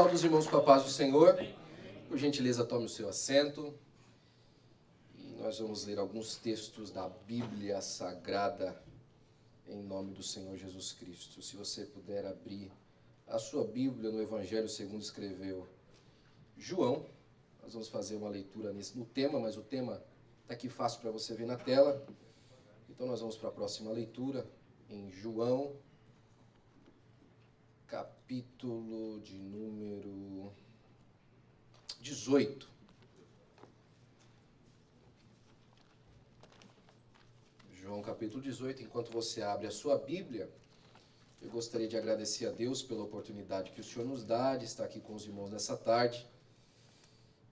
Saúde os irmãos com a paz do Senhor. Por gentileza, tome o seu assento. E nós vamos ler alguns textos da Bíblia Sagrada em nome do Senhor Jesus Cristo. Se você puder abrir a sua Bíblia no Evangelho segundo escreveu João. Nós vamos fazer uma leitura no tema, mas o tema está aqui fácil para você ver na tela. Então nós vamos para a próxima leitura em João, capítulo de número 18. João, capítulo 18. Enquanto você abre a sua Bíblia, eu gostaria de agradecer a Deus pela oportunidade que o Senhor nos dá de estar aqui com os irmãos nessa tarde.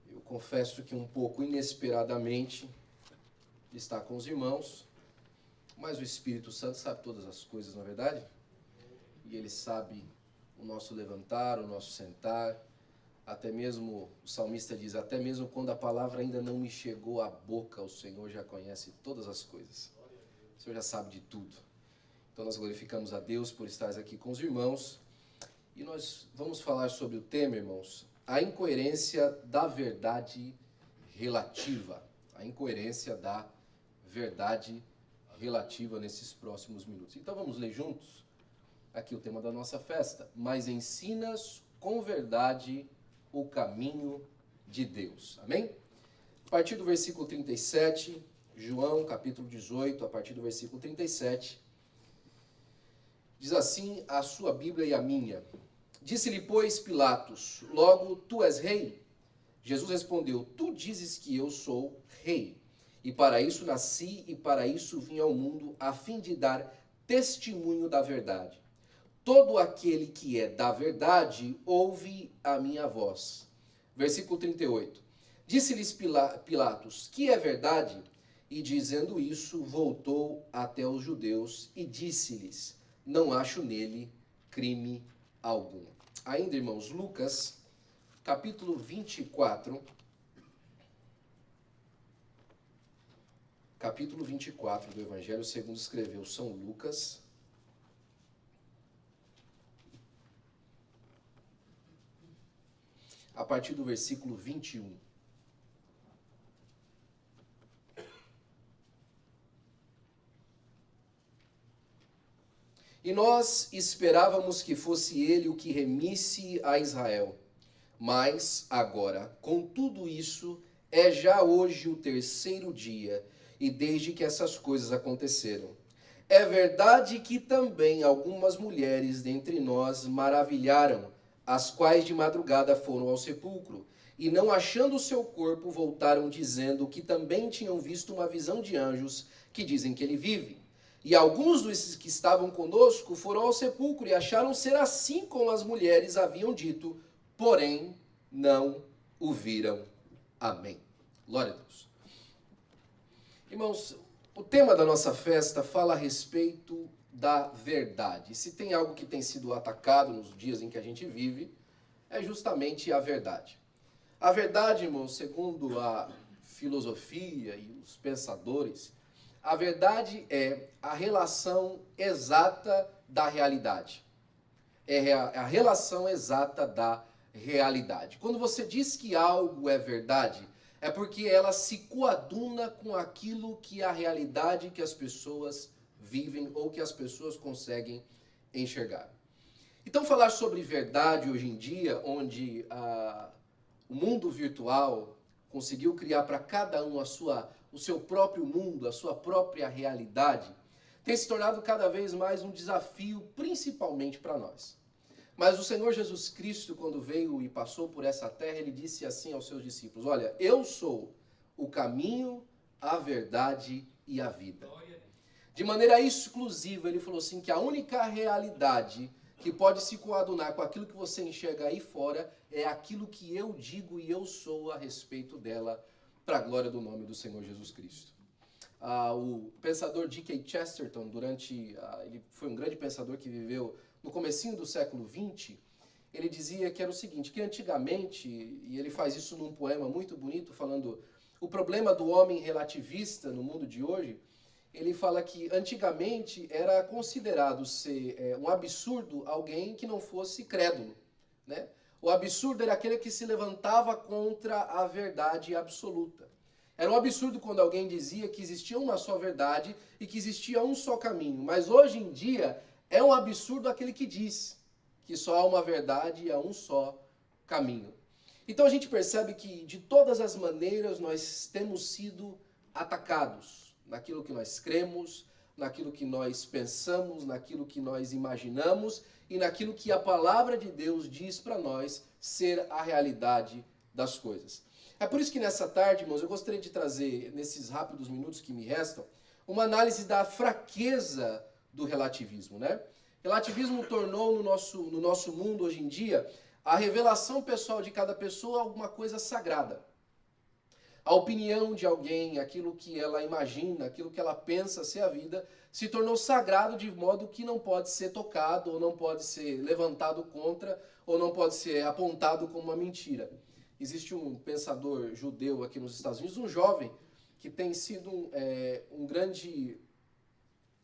Eu confesso que um pouco inesperadamente de estar com os irmãos, mas o Espírito Santo sabe todas as coisas, não é verdade? E Ele sabe o nosso levantar, o nosso sentar, até mesmo, o salmista diz, até mesmo quando a palavra ainda não me chegou à boca, o Senhor já conhece todas as coisas. O Senhor já sabe de tudo. Então nós glorificamos a Deus por estar aqui com os irmãos. E nós vamos falar sobre o tema, irmãos, a incoerência da verdade relativa. A incoerência da verdade relativa nesses próximos minutos. Então vamos ler juntos? Aqui o tema da nossa festa, mas ensinas com verdade o caminho de Deus. Amém? A partir do versículo 37, João, capítulo 18, a partir do versículo 37, diz assim a sua Bíblia e a minha. Disse-lhe, pois, Pilatos, logo tu és rei? Jesus respondeu, tu dizes que eu sou rei, e para isso nasci e para isso vim ao mundo, a fim de dar testemunho da verdade. Todo aquele que é da verdade ouve a minha voz. Versículo 38. Disse-lhes Pilatos, que é verdade? E dizendo isso, voltou até os judeus e disse-lhes, não acho nele crime algum. Ainda, irmãos, Lucas, capítulo 24. Capítulo 24 do Evangelho segundo escreveu São Lucas. A partir do versículo 21. E nós esperávamos que fosse ele o que remisse a Israel. Mas agora, com tudo isso, é já hoje o terceiro dia, e desde que essas coisas aconteceram. É verdade que também algumas mulheres dentre nós maravilharam, as quais de madrugada foram ao sepulcro, e não achando o seu corpo, voltaram dizendo que também tinham visto uma visão de anjos, que dizem que ele vive. E alguns dos que estavam conosco foram ao sepulcro e acharam ser assim como as mulheres haviam dito, porém não o viram. Amém. Glória a Deus. Irmãos, o tema da nossa festa fala a respeito da verdade. E se tem algo que tem sido atacado nos dias em que a gente vive, é justamente a verdade. A verdade, irmãos, segundo a filosofia e os pensadores, a verdade é a relação exata da realidade. É a relação exata da realidade. Quando você diz que algo é verdade, é porque ela se coaduna com aquilo que é a realidade que as pessoas vivem ou que as pessoas conseguem enxergar. Então falar sobre verdade hoje em dia, onde o mundo virtual conseguiu criar para cada um o seu próprio mundo, a sua própria realidade, tem se tornado cada vez mais um desafio, principalmente para nós. Mas o Senhor Jesus Cristo, quando veio e passou por essa terra, ele disse assim aos seus discípulos, olha, eu sou o caminho, a verdade e a vida. De maneira exclusiva, ele falou assim que a única realidade que pode se coadunar com aquilo que você enxerga aí fora é aquilo que eu digo e eu sou a respeito dela, para a glória do nome do Senhor Jesus Cristo. O pensador D.K. Chesterton, ele foi um grande pensador que viveu no comecinho do século XX, ele dizia que era o seguinte, que antigamente, e ele faz isso num poema muito bonito, falando o problema do homem relativista no mundo de hoje, ele fala que antigamente era considerado ser um absurdo alguém que não fosse crédulo, né? O absurdo era aquele que se levantava contra a verdade absoluta. Era um absurdo quando alguém dizia que existia uma só verdade e que existia um só caminho. Mas hoje em dia é um absurdo aquele que diz que só há uma verdade e há um só caminho. Então a gente percebe que de todas as maneiras nós temos sido atacados naquilo que nós cremos, naquilo que nós pensamos, naquilo que nós imaginamos e naquilo que a palavra de Deus diz para nós ser a realidade das coisas. É por isso que nessa tarde, irmãos, eu gostaria de trazer, nesses rápidos minutos que me restam, uma análise da fraqueza do relativismo, né? Relativismo tornou no nosso mundo hoje em dia a revelação pessoal de cada pessoa alguma coisa sagrada. A opinião de alguém, aquilo que ela imagina, aquilo que ela pensa ser a vida, se tornou sagrado de modo que não pode ser tocado, ou não pode ser levantado contra, ou não pode ser apontado como uma mentira. Existe um pensador judeu aqui nos Estados Unidos, um jovem, que tem sido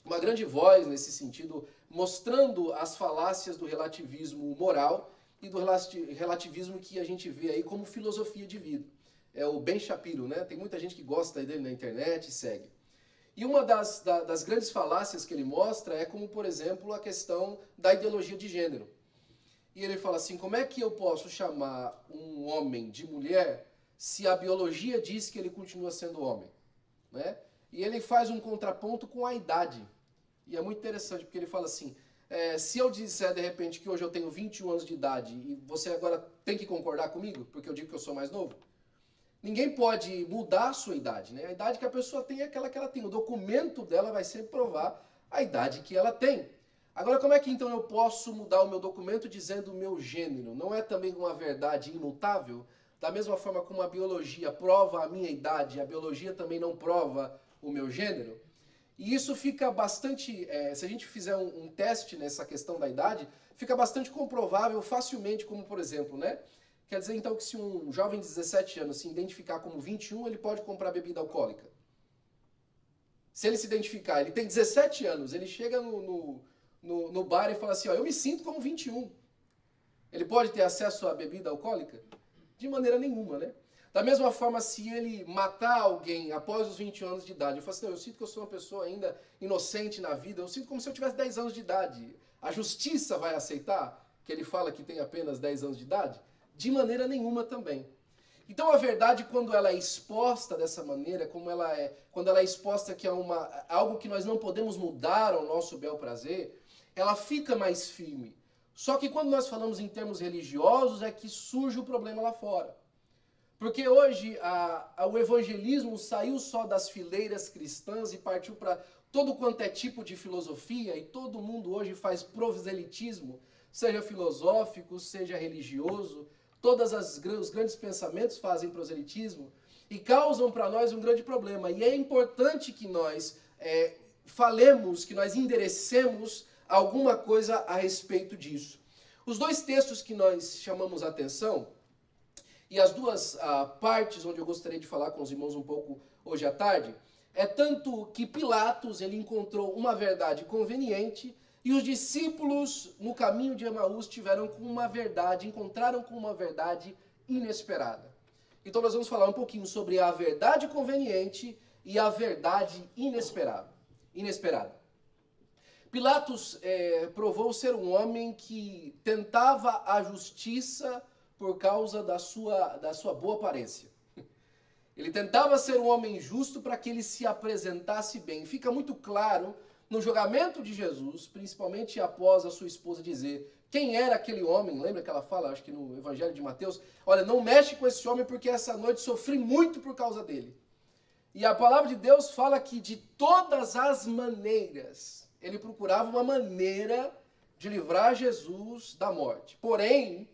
uma grande voz nesse sentido, mostrando as falácias do relativismo moral e do relativismo que a gente vê aí como filosofia de vida. É o Ben Shapiro, né? Tem muita gente que gosta dele na internet e segue. E uma das grandes falácias que ele mostra é como, por exemplo, a questão da ideologia de gênero. E ele fala assim, como é que eu posso chamar um homem de mulher se a biologia diz que ele continua sendo homem? Né? E ele faz um contraponto com a idade. E é muito interessante, porque ele fala assim, se eu disser de repente que hoje eu tenho 21 anos de idade e você agora tem que concordar comigo, porque eu digo que eu sou mais novo, ninguém pode mudar a sua idade, né? A idade que a pessoa tem é aquela que ela tem. O documento dela vai sempre provar a idade que ela tem. Agora, como é que então eu posso mudar o meu documento dizendo o meu gênero? Não é também uma verdade imutável? Da mesma forma como a biologia prova a minha idade, a biologia também não prova o meu gênero? E isso fica bastante, se a gente fizer um teste nessa questão da idade, fica bastante comprovável facilmente, como por exemplo, né? Quer dizer então que se um jovem de 17 anos se identificar como 21, ele pode comprar bebida alcoólica. Se ele se identificar, ele tem 17 anos, ele chega no bar e fala assim, ó, eu me sinto como 21. Ele pode ter acesso à bebida alcoólica? De maneira nenhuma, né? Da mesma forma, se ele matar alguém após os 21 anos de idade, eu falo assim, não, eu sinto que eu sou uma pessoa ainda inocente na vida, eu sinto como se eu tivesse 10 anos de idade. A justiça vai aceitar que ele fala que tem apenas 10 anos de idade? De maneira nenhuma também. Então a verdade, quando ela é exposta dessa maneira, quando ela é exposta que é algo que nós não podemos mudar ao nosso bel prazer, ela fica mais firme. Só que quando nós falamos em termos religiosos é que surge o problema lá fora. Porque hoje o evangelismo saiu só das fileiras cristãs e partiu para todo quanto é tipo de filosofia, e todo mundo hoje faz proselitismo, seja filosófico, seja religioso. Todos os grandes pensamentos fazem proselitismo e causam para nós um grande problema. E é importante que nós falemos, que nós enderecemos alguma coisa a respeito disso. Os dois textos que nós chamamos a atenção, e as duas partes onde eu gostaria de falar com os irmãos um pouco hoje à tarde, é tanto que Pilatos ele encontrou uma verdade conveniente e os discípulos no caminho de Emaús encontraram com uma verdade inesperada. Então nós vamos falar um pouquinho sobre a verdade conveniente e a verdade inesperada. Pilatos provou ser um homem que tentava a justiça por causa da sua boa aparência. Ele tentava ser um homem justo para que ele se apresentasse bem. Fica muito claro no julgamento de Jesus, principalmente após a sua esposa dizer quem era aquele homem. Lembra que ela fala, acho que no Evangelho de Mateus, olha, não mexe com esse homem porque essa noite sofri muito por causa dele. E a palavra de Deus fala que de todas as maneiras, ele procurava uma maneira de livrar Jesus da morte. Porém,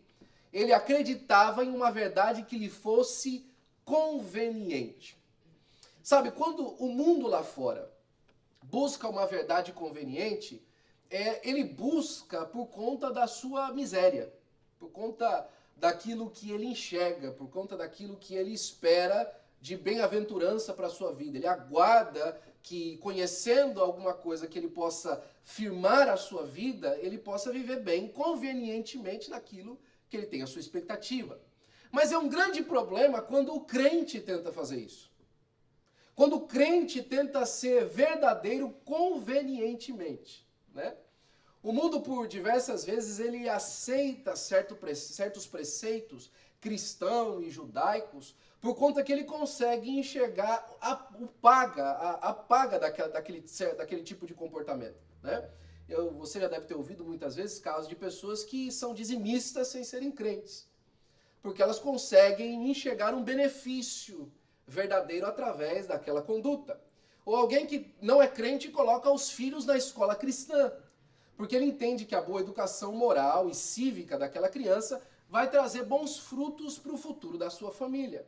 ele acreditava em uma verdade que lhe fosse conveniente. Sabe, quando o mundo lá fora busca uma verdade conveniente, ele busca por conta da sua miséria, por conta daquilo que ele enxerga, por conta daquilo que ele espera de bem-aventurança para a sua vida. Ele aguarda que, conhecendo alguma coisa que ele possa firmar a sua vida, ele possa viver bem, convenientemente naquilo porque ele tem a sua expectativa. Mas é um grande problema quando o crente tenta fazer isso. Quando o crente tenta ser verdadeiro convenientemente, né? O mundo, por diversas vezes, ele aceita certos preceitos cristãos e judaicos por conta que ele consegue enxergar a paga daquele tipo de comportamento, né? Você já deve ter ouvido muitas vezes casos de pessoas que são dizimistas sem serem crentes, porque elas conseguem enxergar um benefício verdadeiro através daquela conduta. Ou alguém que não é crente e coloca os filhos na escola cristã, porque ele entende que a boa educação moral e cívica daquela criança vai trazer bons frutos para o futuro da sua família.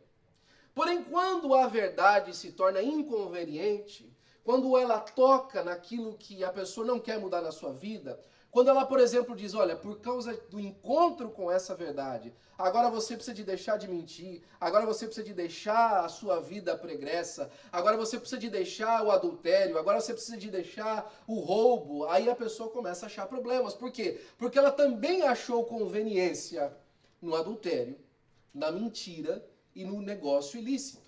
Porém, quando a verdade se torna inconveniente, quando ela toca naquilo que a pessoa não quer mudar na sua vida, quando ela, por exemplo, diz, olha, por causa do encontro com essa verdade, agora você precisa de deixar de mentir, agora você precisa de deixar a sua vida pregressa, agora você precisa de deixar o adultério, agora você precisa de deixar o roubo, aí a pessoa começa a achar problemas. Por quê? Porque ela também achou conveniência no adultério, na mentira e no negócio ilícito.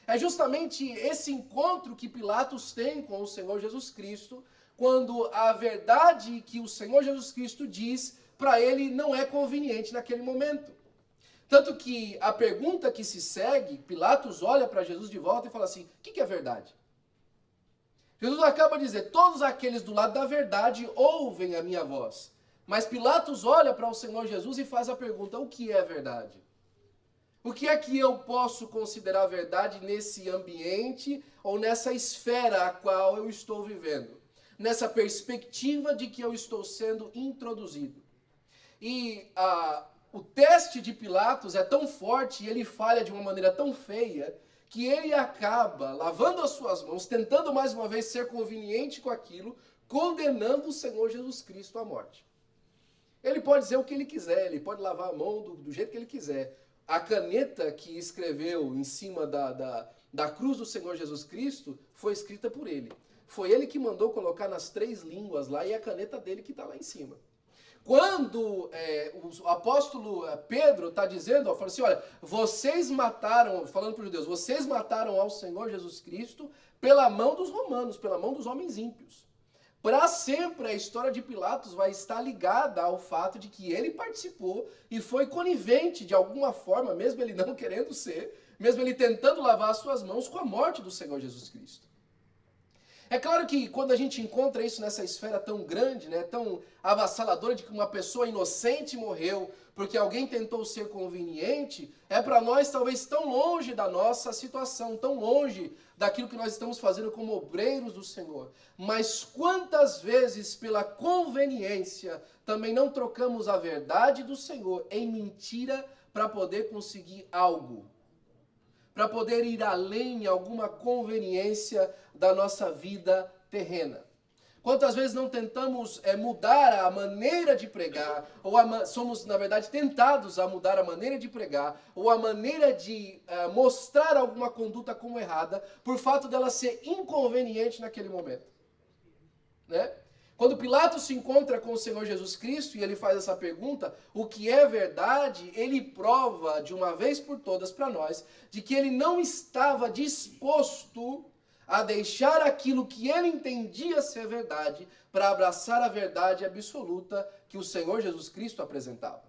É justamente esse encontro que Pilatos tem com o Senhor Jesus Cristo, quando a verdade que o Senhor Jesus Cristo diz, para ele não é conveniente naquele momento. Tanto que a pergunta que se segue, Pilatos olha para Jesus de volta e fala assim, o que é verdade? Jesus acaba de dizer, todos aqueles do lado da verdade ouvem a minha voz. Mas Pilatos olha para o Senhor Jesus e faz a pergunta, o que é verdade? O que é que eu posso considerar verdade nesse ambiente ou nessa esfera a qual eu estou vivendo? Nessa perspectiva de que eu estou sendo introduzido. E o teste de Pilatos é tão forte e ele falha de uma maneira tão feia que ele acaba lavando as suas mãos, tentando mais uma vez ser conveniente com aquilo, condenando o Senhor Jesus Cristo à morte. Ele pode dizer o que ele quiser, ele pode lavar a mão do jeito que ele quiser. A caneta que escreveu em cima da cruz do Senhor Jesus Cristo foi escrita por ele. Foi ele que mandou colocar nas 3 línguas lá e a caneta dele que está lá em cima. Quando o apóstolo Pedro está dizendo, fala assim, olha, vocês mataram, falando para os judeus, vocês mataram ao Senhor Jesus Cristo pela mão dos romanos, pela mão dos homens ímpios. Para sempre a história de Pilatos vai estar ligada ao fato de que ele participou e foi conivente de alguma forma, mesmo ele não querendo ser, mesmo ele tentando lavar as suas mãos com a morte do Senhor Jesus Cristo. É claro que quando a gente encontra isso nessa esfera tão grande, né, tão avassaladora de que uma pessoa inocente morreu porque alguém tentou ser conveniente, é para nós talvez tão longe da nossa situação, tão longe daquilo que nós estamos fazendo como obreiros do Senhor. Mas quantas vezes pela conveniência também não trocamos a verdade do Senhor em mentira para poder conseguir algo? Para poder ir além em alguma conveniência da nossa vida terrena. Quantas vezes não tentamos mudar a maneira de pregar, ou somos, na verdade, tentados a mudar a maneira de pregar, ou a maneira de mostrar alguma conduta como errada, por fato dela ser inconveniente naquele momento. Né? Quando Pilatos se encontra com o Senhor Jesus Cristo e ele faz essa pergunta, o que é verdade, ele prova de uma vez por todas para nós, de que ele não estava disposto a deixar aquilo que ele entendia ser verdade para abraçar a verdade absoluta que o Senhor Jesus Cristo apresentava.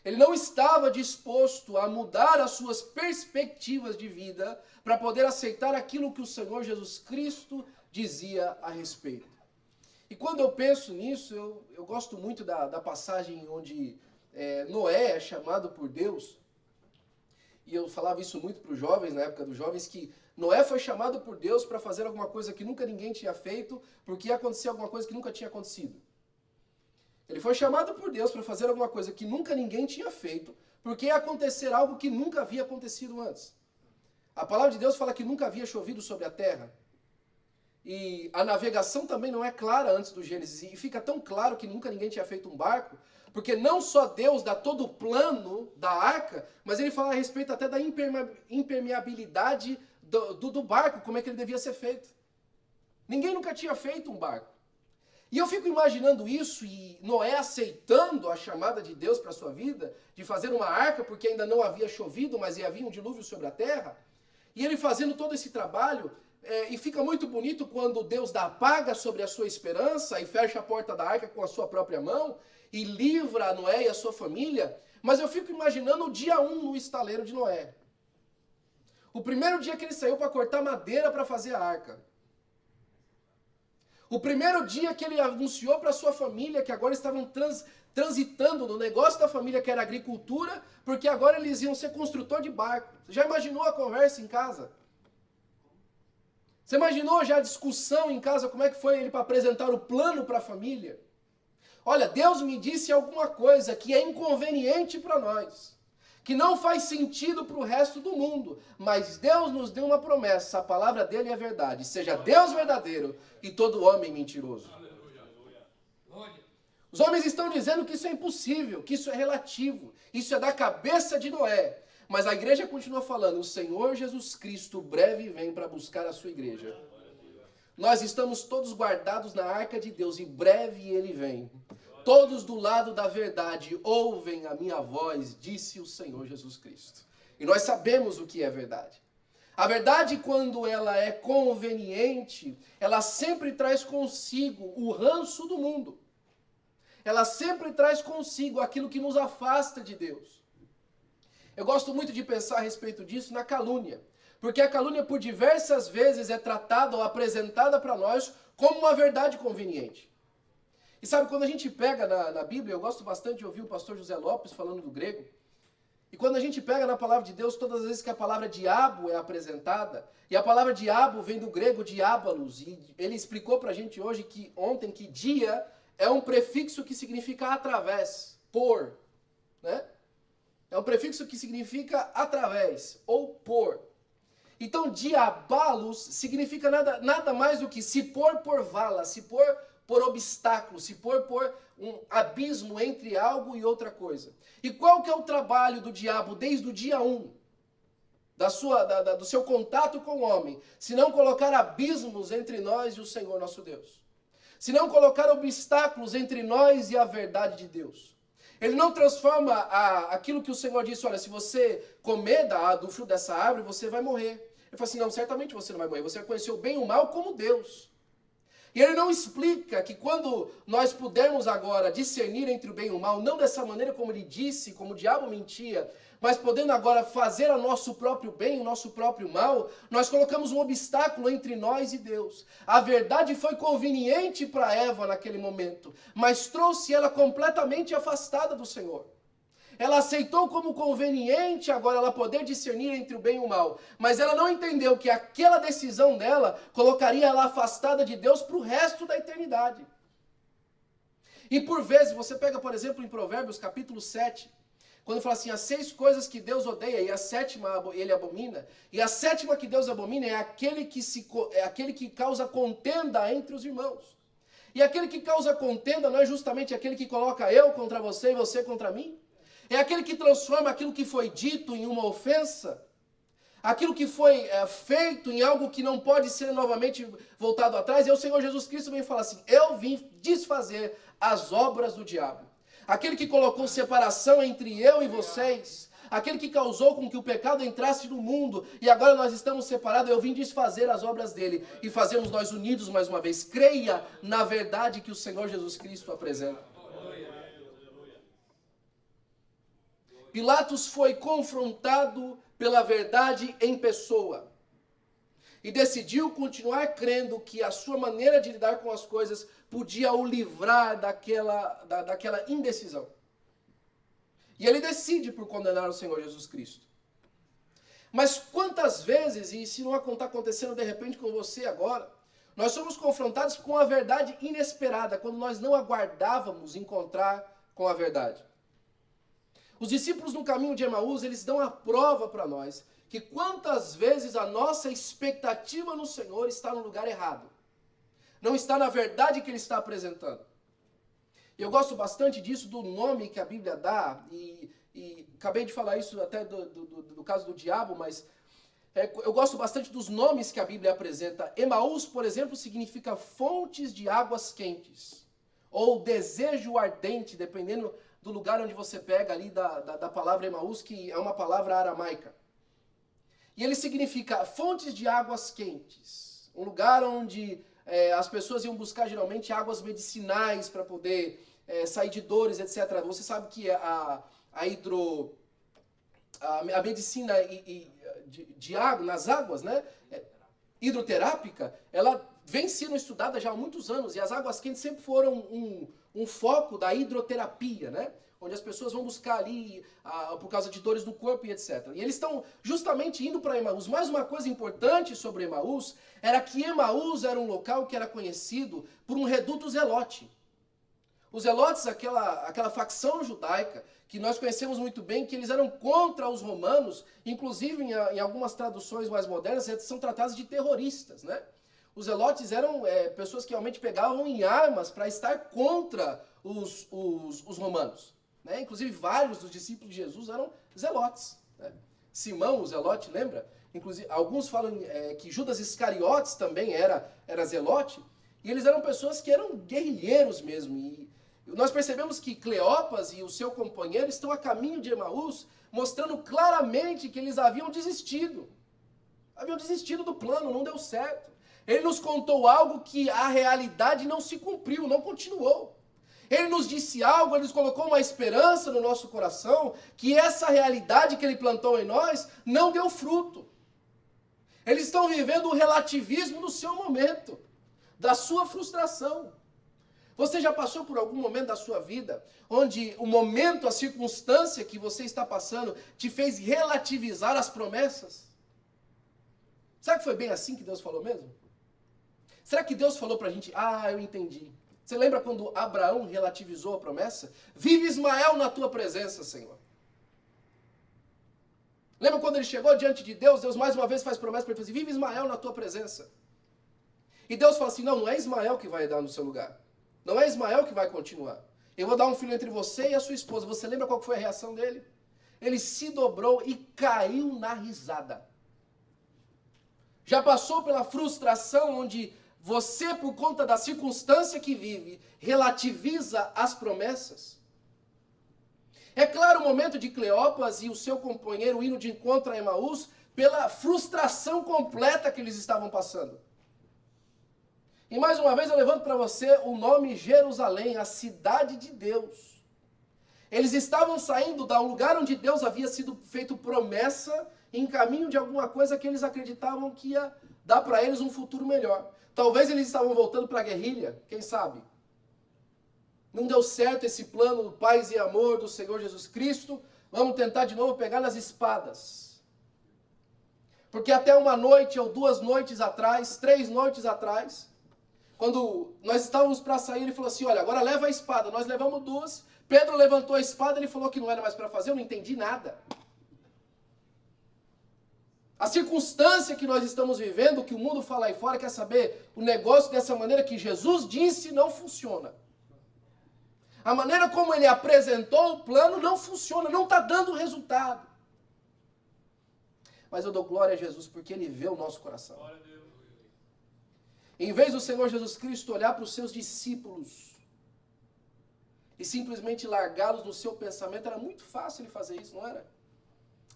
Ele não estava disposto a mudar as suas perspectivas de vida para poder aceitar aquilo que o Senhor Jesus Cristo dizia a respeito. E quando eu penso nisso, eu gosto muito da passagem onde Noé é chamado por Deus. E eu falava isso muito para os jovens, na época dos jovens, que Noé foi chamado por Deus para fazer alguma coisa que nunca ninguém tinha feito, porque ia acontecer alguma coisa que nunca tinha acontecido. Ele foi chamado por Deus para fazer alguma coisa que nunca ninguém tinha feito, porque ia acontecer algo que nunca havia acontecido antes. A palavra de Deus fala que nunca havia chovido sobre a terra. E a navegação também não é clara antes do Gênesis. E fica tão claro que nunca ninguém tinha feito um barco, porque não só Deus dá todo o plano da arca, mas ele fala a respeito até da impermeabilidade do barco, como é que ele devia ser feito. Ninguém nunca tinha feito um barco. E eu fico imaginando isso e Noé aceitando a chamada de Deus para a sua vida, de fazer uma arca, porque ainda não havia chovido, mas havia um dilúvio sobre a terra. E ele fazendo todo esse trabalho, e fica muito bonito quando Deus dá paga sobre a sua esperança e fecha a porta da arca com a sua própria mão e livra a Noé e a sua família. Mas eu fico imaginando o dia 1 no estaleiro de Noé. O primeiro dia que ele saiu para cortar madeira para fazer a arca. O primeiro dia que ele anunciou para sua família que agora estavam transitando no negócio da família, que era agricultura, porque agora eles iam ser construtor de barco. Você já imaginou a conversa em casa? Você imaginou já a discussão em casa, como é que foi ele para apresentar o plano para a família? Olha, Deus me disse alguma coisa que é inconveniente para nós, que não faz sentido para o resto do mundo, mas Deus nos deu uma promessa, a palavra dele é verdade, seja Deus verdadeiro e todo homem mentiroso. Os homens estão dizendo que isso é impossível, que isso é relativo, isso é da cabeça de Noé. Mas a igreja continua falando, o Senhor Jesus Cristo breve vem para buscar a sua igreja. Nós estamos todos guardados na arca de Deus e breve ele vem. Todos do lado da verdade ouvem a minha voz, disse o Senhor Jesus Cristo. E nós sabemos o que é verdade. A verdade, quando ela é conveniente, ela sempre traz consigo o ranço do mundo. Ela sempre traz consigo aquilo que nos afasta de Deus. Eu gosto muito de pensar a respeito disso na calúnia. Porque a calúnia por diversas vezes é tratada ou apresentada para nós como uma verdade conveniente. E sabe, quando a gente pega na Bíblia, eu gosto bastante de ouvir o pastor José Lopes falando do grego. E quando a gente pega na palavra de Deus, todas as vezes que a palavra diabo é apresentada, e a palavra diabo vem do grego diabolos, e ele explicou para a gente ontem que dia é um prefixo que significa através, por, né? É um prefixo que significa através, ou por. Então, diabalos significa nada mais do que se pôr por vala, se pôr por obstáculo, se pôr por um abismo entre algo e outra coisa. E qual que é o trabalho do diabo desde o dia 1? Do seu contato com o homem? Se não colocar abismos entre nós e o Senhor nosso Deus. Se não colocar obstáculos entre nós e a verdade de Deus. Ele não transforma aquilo que o Senhor disse, olha, se você comer do fruto dessa árvore, você vai morrer. Ele fala assim, não, certamente você não vai morrer, você vai conhecer o bem e o mal como Deus. E ele não explica que quando nós pudermos agora discernir entre o bem e o mal, não dessa maneira como ele disse, como o diabo mentia, mas podendo agora fazer o nosso próprio bem, o nosso próprio mal, nós colocamos um obstáculo entre nós e Deus. A verdade foi conveniente para Eva naquele momento, mas trouxe ela completamente afastada do Senhor. Ela aceitou como conveniente agora ela poder discernir entre o bem e o mal. Mas ela não entendeu que aquela decisão dela colocaria ela afastada de Deus para o resto da eternidade. E por vezes, você pega, por exemplo, em Provérbios capítulo 7, quando fala assim, as 6 coisas que Deus odeia e a 7ª ele abomina. E a 7ª que Deus abomina é aquele que causa contenda entre os irmãos. E aquele que causa contenda não é justamente aquele que coloca eu contra você e você contra mim? É aquele que transforma aquilo que foi dito em uma ofensa, aquilo que foi feito em algo que não pode ser novamente voltado atrás. E o Senhor Jesus Cristo vem falar assim, eu vim desfazer as obras do diabo. Aquele que colocou separação entre eu e vocês, aquele que causou com que o pecado entrasse no mundo, e agora nós estamos separados, eu vim desfazer as obras dele, e fazemos nós unidos mais uma vez. Creia na verdade que o Senhor Jesus Cristo apresenta. Pilatos foi confrontado pela verdade em pessoa e decidiu continuar crendo que a sua maneira de lidar com as coisas podia o livrar daquela indecisão. E ele decide por condenar o Senhor Jesus Cristo. Mas quantas vezes, e se não está acontecendo de repente com você agora, nós somos confrontados com a verdade inesperada, quando nós não aguardávamos encontrar com a verdade. Os discípulos no caminho de Emaús, eles dão a prova para nós que quantas vezes a nossa expectativa no Senhor está no lugar errado. Não está na verdade que Ele está apresentando. Eu gosto bastante disso, do nome que a Bíblia dá, e acabei de falar isso até do caso do diabo, mas Eu gosto bastante dos nomes que a Bíblia apresenta. Emaús, por exemplo, significa fontes de águas quentes. Ou desejo ardente, dependendo do lugar onde você pega ali da palavra Emaús, que é uma palavra aramaica. E ele significa fontes de águas quentes. Um lugar onde as pessoas iam buscar geralmente águas medicinais para poder sair de dores, etc. Você sabe que a medicina de água, nas águas, né, hidroterápica, ela vem sendo estudada já há muitos anos, e as águas quentes sempre foram um foco da hidroterapia, né, onde as pessoas vão buscar ali por causa de dores no corpo e etc. E eles estão justamente indo para Emaús. Mas uma coisa importante sobre Emaús era que Emaús era um local que era conhecido por um reduto zelote. Os zelotes, aquela facção judaica, que nós conhecemos muito bem, que eles eram contra os romanos, inclusive em algumas traduções mais modernas, são tratados de terroristas, né? Os zelotes eram pessoas que realmente pegavam em armas para estar contra os romanos, né? Inclusive vários dos discípulos de Jesus eram zelotes, né? Simão, o zelote, lembra? Inclusive, alguns falam que Judas Iscariotes também era zelote, e eles eram pessoas que eram guerrilheiros mesmo. E nós percebemos que Cleopas e o seu companheiro estão a caminho de Emaús, mostrando claramente que eles haviam desistido. Haviam desistido do plano, não deu certo. Ele nos contou algo que a realidade não se cumpriu, não continuou. Ele nos disse algo, ele nos colocou uma esperança no nosso coração, que essa realidade que ele plantou em nós não deu fruto. Eles estão vivendo o relativismo do seu momento, da sua frustração. Você já passou por algum momento da sua vida onde o momento, a circunstância que você está passando te fez relativizar as promessas? Será que foi bem assim que Deus falou mesmo? Será que Deus falou pra gente, eu entendi. Você lembra quando Abraão relativizou a promessa? Vive Ismael na tua presença, Senhor. Lembra quando ele chegou diante de Deus, Deus mais uma vez faz promessa para ele, assim, vive Ismael na tua presença. E Deus fala assim, não é Ismael que vai dar no seu lugar. Não é Ismael que vai continuar. Eu vou dar um filho entre você e a sua esposa. Você lembra qual foi a reação dele? Ele se dobrou e caiu na risada. Já passou pela frustração onde você, por conta da circunstância que vive, relativiza as promessas? É claro o momento de Cleopas e o seu companheiro indo de encontro a Emaús pela frustração completa que eles estavam passando. E mais uma vez eu levanto para você o nome Jerusalém, a cidade de Deus. Eles estavam saindo do lugar onde Deus havia sido feito promessa em caminho de alguma coisa que eles acreditavam que ia dar para eles um futuro melhor. Talvez eles estavam voltando para a guerrilha, quem sabe? Não deu certo esse plano, paz e amor do Senhor Jesus Cristo. Vamos tentar de novo pegar nas espadas. Porque até uma noite ou 2 noites atrás, 3 noites atrás, quando nós estávamos para sair, ele falou assim, olha, agora leva a espada. Nós levamos 2. Pedro levantou a espada, ele falou que não era mais para fazer, eu não entendi nada. A circunstância que nós estamos vivendo, que o mundo fala aí fora, quer saber, o negócio dessa maneira que Jesus disse não funciona. A maneira como ele apresentou o plano não funciona, não está dando resultado. Mas eu dou glória a Jesus porque ele vê o nosso coração. Em vez do Senhor Jesus Cristo olhar para os seus discípulos e simplesmente largá-los no seu pensamento, era muito fácil ele fazer isso, não era?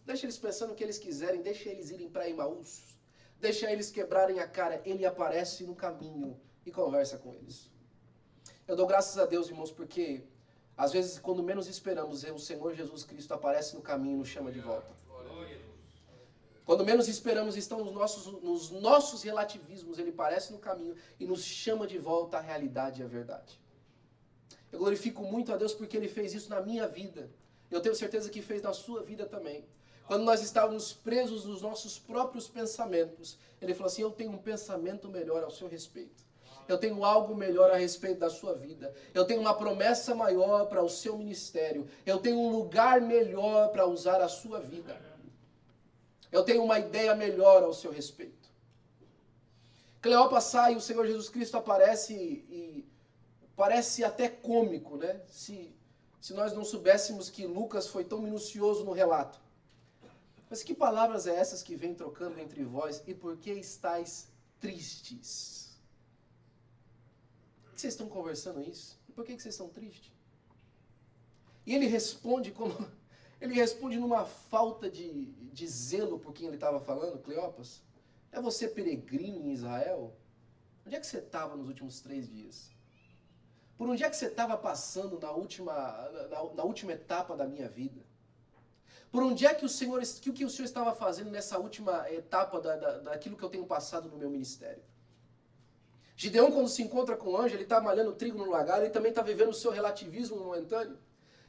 Deixa eles pensando o que eles quiserem, deixa eles irem para Emaús, deixa eles quebrarem a cara, ele aparece no caminho e conversa com eles. Eu dou graças a Deus, irmãos, porque às vezes quando menos esperamos, o Senhor Jesus Cristo aparece no caminho e nos chama de volta. Quando menos esperamos, estão nos nossos relativismos, ele aparece no caminho e nos chama de volta à realidade e à verdade. Eu glorifico muito a Deus porque ele fez isso na minha vida. Eu tenho certeza que fez na sua vida também. Quando nós estávamos presos nos nossos próprios pensamentos, ele falou assim, eu tenho um pensamento melhor ao seu respeito. Eu tenho algo melhor a respeito da sua vida. Eu tenho uma promessa maior para o seu ministério. Eu tenho um lugar melhor para usar a sua vida. Eu tenho uma ideia melhor ao seu respeito. Cleopas sai, o Senhor Jesus Cristo aparece e parece até cômico, né? Se nós não soubéssemos que Lucas foi tão minucioso no relato. Mas que palavras é essas que vêm trocando entre vós? E por que estáis tristes? Por que vocês estão conversando isso? E por que vocês estão tristes? E ele responde ele responde numa falta de zelo por quem ele estava falando, Cleopas. É você peregrino em Israel? Onde é que você estava nos últimos 3 dias? Por onde é que você estava passando na última etapa da minha vida? Por onde é que o Senhor estava fazendo nessa última etapa daquilo que eu tenho passado no meu ministério? Gideão, quando se encontra com o anjo, ele está malhando trigo no lagar, ele também está vivendo o seu relativismo momentâneo.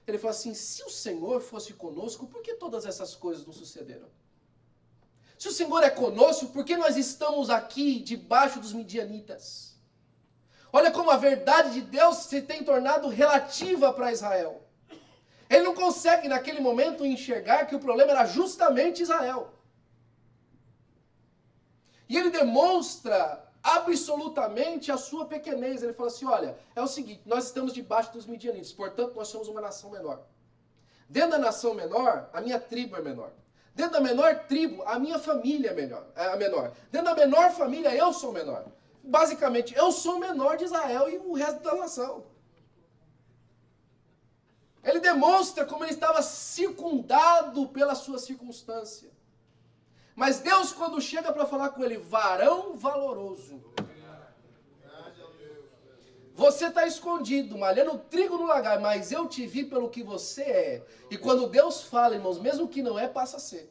Ele fala assim, se o Senhor fosse conosco, por que todas essas coisas não sucederam? Se o Senhor é conosco, por que nós estamos aqui debaixo dos midianitas? Olha como a verdade de Deus se tem tornado relativa para Israel. Ele não consegue naquele momento enxergar que o problema era justamente Israel. E ele demonstra absolutamente a sua pequenez. Ele fala assim, olha, é o seguinte, nós estamos debaixo dos midianitas, portanto nós somos uma nação menor. Dentro da nação menor, a minha tribo é menor. Dentro da menor tribo, a minha família é menor. Dentro da menor família, eu sou menor. Basicamente, eu sou o menor de Israel e o resto da nação. Ele demonstra como ele estava circundado pela sua circunstância. Mas Deus, quando chega para falar com ele, varão valoroso. Você está escondido, malhando trigo no lagar, mas eu te vi pelo que você é. E quando Deus fala, irmãos, mesmo que não é, passa a ser.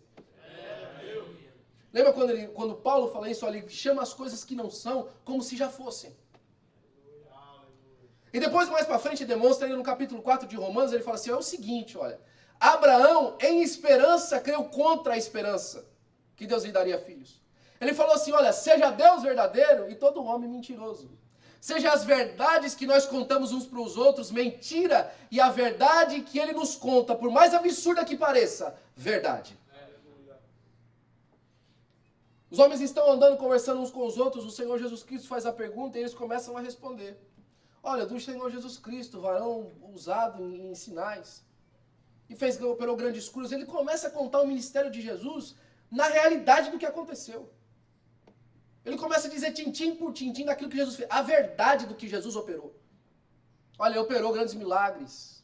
Lembra quando Paulo fala isso? Olha, ele chama as coisas que não são como se já fossem. E depois, mais para frente, demonstra aí no capítulo 4 de Romanos, ele fala assim, é o seguinte, olha. Abraão, em esperança, creu contra a esperança, que Deus lhe daria filhos. Ele falou assim, olha, seja Deus verdadeiro e todo homem mentiroso. Seja as verdades que nós contamos uns para os outros mentira e a verdade que ele nos conta, por mais absurda que pareça, verdade. Os homens estão andando, conversando uns com os outros, o Senhor Jesus Cristo faz a pergunta e eles começam a responder. Olha, do Senhor Jesus Cristo, varão usado em sinais, e operou grandes curas, ele começa a contar o ministério de Jesus na realidade do que aconteceu. Ele começa a dizer tintim por tintim daquilo que Jesus fez, a verdade do que Jesus operou. Olha, ele operou grandes milagres,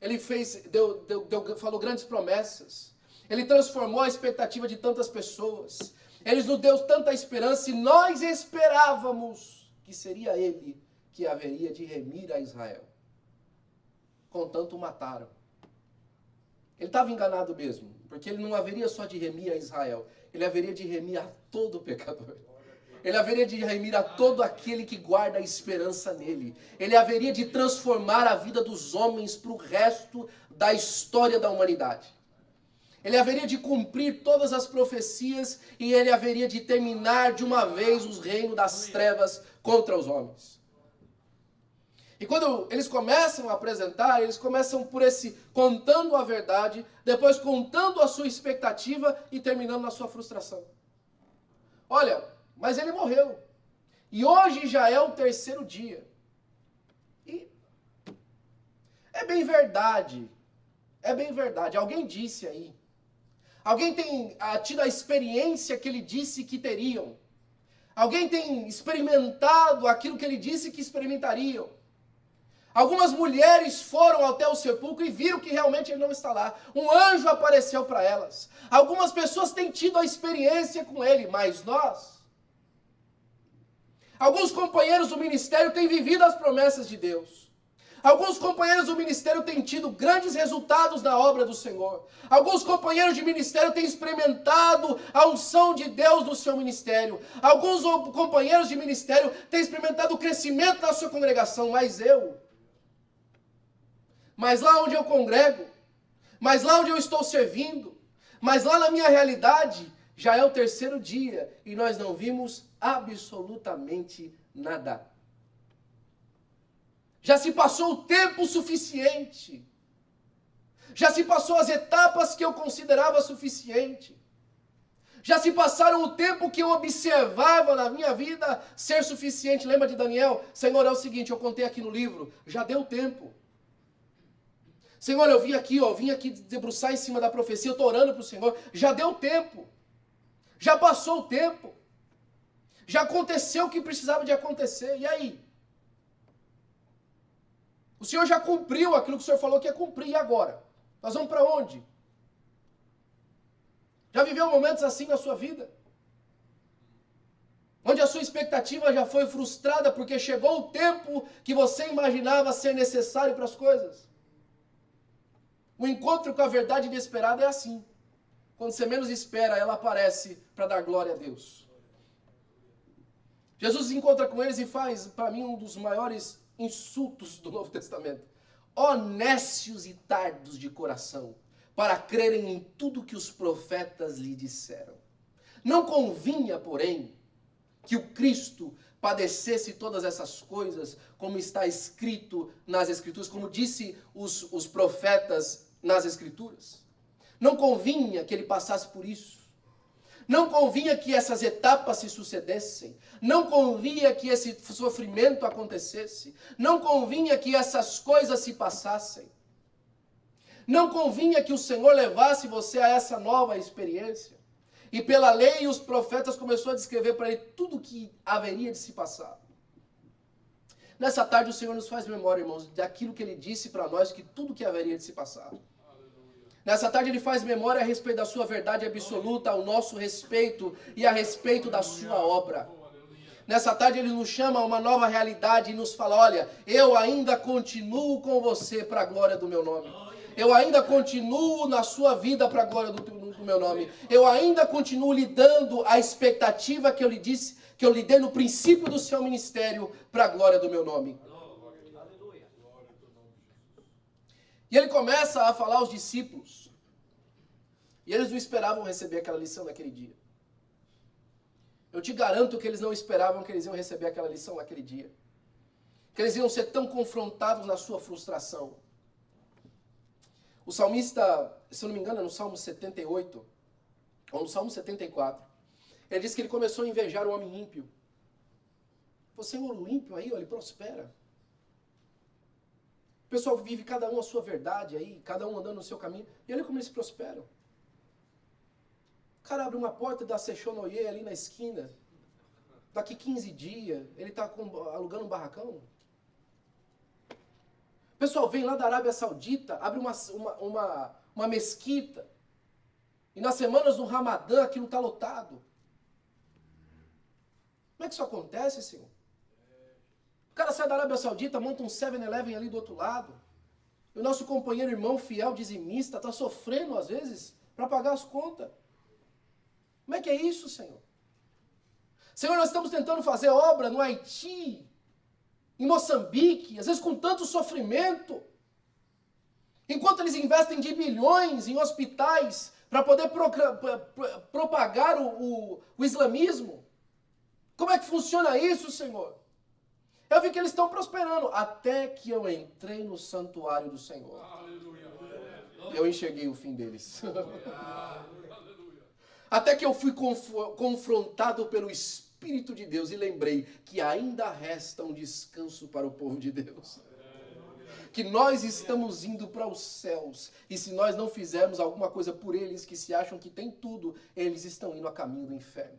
ele falou grandes promessas, ele transformou a expectativa de tantas pessoas, ele nos deu tanta esperança e nós esperávamos que seria ele que haveria de remir a Israel. Contanto o mataram. Ele estava enganado mesmo, porque ele não haveria só de remir a Israel, ele haveria de remir a todo pecador. Ele haveria de remir a todo aquele que guarda a esperança nele. Ele haveria de transformar a vida dos homens para o resto da história da humanidade. Ele haveria de cumprir todas as profecias e ele haveria de terminar de uma vez os reinos das trevas contra os homens. E quando eles começam a apresentar, eles começam por contando a verdade, depois contando a sua expectativa e terminando na sua frustração. Olha, mas ele morreu. E hoje já é o 3º dia. E é bem verdade. É bem verdade. Alguém disse aí. Alguém tem tido a experiência que ele disse que teriam. Alguém tem experimentado aquilo que ele disse que experimentariam. Algumas mulheres foram até o sepulcro e viram que realmente ele não está lá. Um anjo apareceu para elas. Algumas pessoas têm tido a experiência com ele, mas nós... Alguns companheiros do ministério têm vivido as promessas de Deus. Alguns companheiros do ministério têm tido grandes resultados na obra do Senhor. Alguns companheiros de ministério têm experimentado a unção de Deus no seu ministério. Alguns companheiros de ministério têm experimentado o crescimento da sua congregação, mas lá onde eu congrego, mas lá onde eu estou servindo, mas lá na minha realidade, já é o 3º dia e nós não vimos absolutamente nada. Já se passou o tempo suficiente. Já se passou as etapas que eu considerava suficiente. Já se passaram o tempo que eu observava na minha vida ser suficiente. Lembra de Daniel? Senhor, é o seguinte, eu contei aqui no livro, já deu tempo. Senhor, eu vim aqui debruçar em cima da profecia, eu estou orando para o Senhor, já deu tempo, já passou o tempo, já aconteceu o que precisava de acontecer, e aí? O Senhor já cumpriu aquilo que o Senhor falou que ia cumprir, e agora? Nós vamos para onde? Já viveu momentos assim na sua vida? Onde a sua expectativa já foi frustrada porque chegou o tempo que você imaginava ser necessário para as coisas? O encontro com a verdade inesperada é assim. Quando você menos espera, ela aparece para dar glória a Deus. Jesus se encontra com eles e faz, para mim, um dos maiores insultos do Novo Testamento. Ó nécios e tardos de coração, para crerem em tudo que os profetas lhe disseram. Não convinha, porém, que o Cristo padecesse todas essas coisas, como está escrito nas Escrituras, como disse os profetas nas Escrituras. Não convinha que ele passasse por isso. Não convinha que essas etapas se sucedessem. Não convinha que esse sofrimento acontecesse. Não convinha que essas coisas se passassem. Não convinha que o Senhor levasse você a essa nova experiência. E pela lei os profetas começaram a descrever para ele tudo o que haveria de se passar. Nessa tarde o Senhor nos faz memória, irmãos, daquilo que ele disse para nós, que tudo que haveria de se passar. Nessa tarde ele faz memória a respeito da sua verdade absoluta, ao nosso respeito e a respeito da sua obra. Nessa tarde ele nos chama a uma nova realidade e nos fala, olha, eu ainda continuo com você para a glória do meu nome. Eu ainda continuo na sua vida para a glória do meu nome. Eu ainda continuo lhe dando a expectativa que eu lhe disse, que eu lhe dei no princípio do seu ministério para a glória do meu nome. E ele começa a falar aos discípulos. E eles não esperavam receber aquela lição naquele dia. Eu te garanto que eles não esperavam que eles iam receber aquela lição naquele dia. Que eles iam ser tão confrontados na sua frustração. O salmista, se eu não me engano, é no Salmo 78, ou no Salmo 74, ele diz que ele começou a invejar o homem ímpio. Pô, Senhor, o ímpio aí, ó, ele prospera. O pessoal vive cada um a sua verdade aí, cada um andando no seu caminho. E olha como eles prosperam. O cara abre uma porta da Sechonoye ali na esquina. Daqui 15 dias, ele está alugando um barracão. O pessoal vem lá da Arábia Saudita, abre uma mesquita. E nas semanas do Ramadã, aquilo está lotado. Como é que isso acontece, Senhor? O cara sai da Arábia Saudita, monta um 7-Eleven ali do outro lado. E o nosso companheiro, irmão fiel, dizimista, está sofrendo às vezes para pagar as contas. Como é que é isso, Senhor? Senhor, nós estamos tentando fazer obra no Haiti, em Moçambique, às vezes com tanto sofrimento. Enquanto eles investem de bilhões em hospitais para poder propagar o islamismo. Como é que funciona isso, Senhor? Eu vi que eles estão prosperando, até que eu entrei no santuário do Senhor. Eu enxerguei o fim deles. Até que eu fui confrontado pelo Espírito de Deus e lembrei que ainda resta um descanso para o povo de Deus. Que nós estamos indo para os céus, e se nós não fizermos alguma coisa por eles que se acham que tem tudo, eles estão indo a caminho do inferno.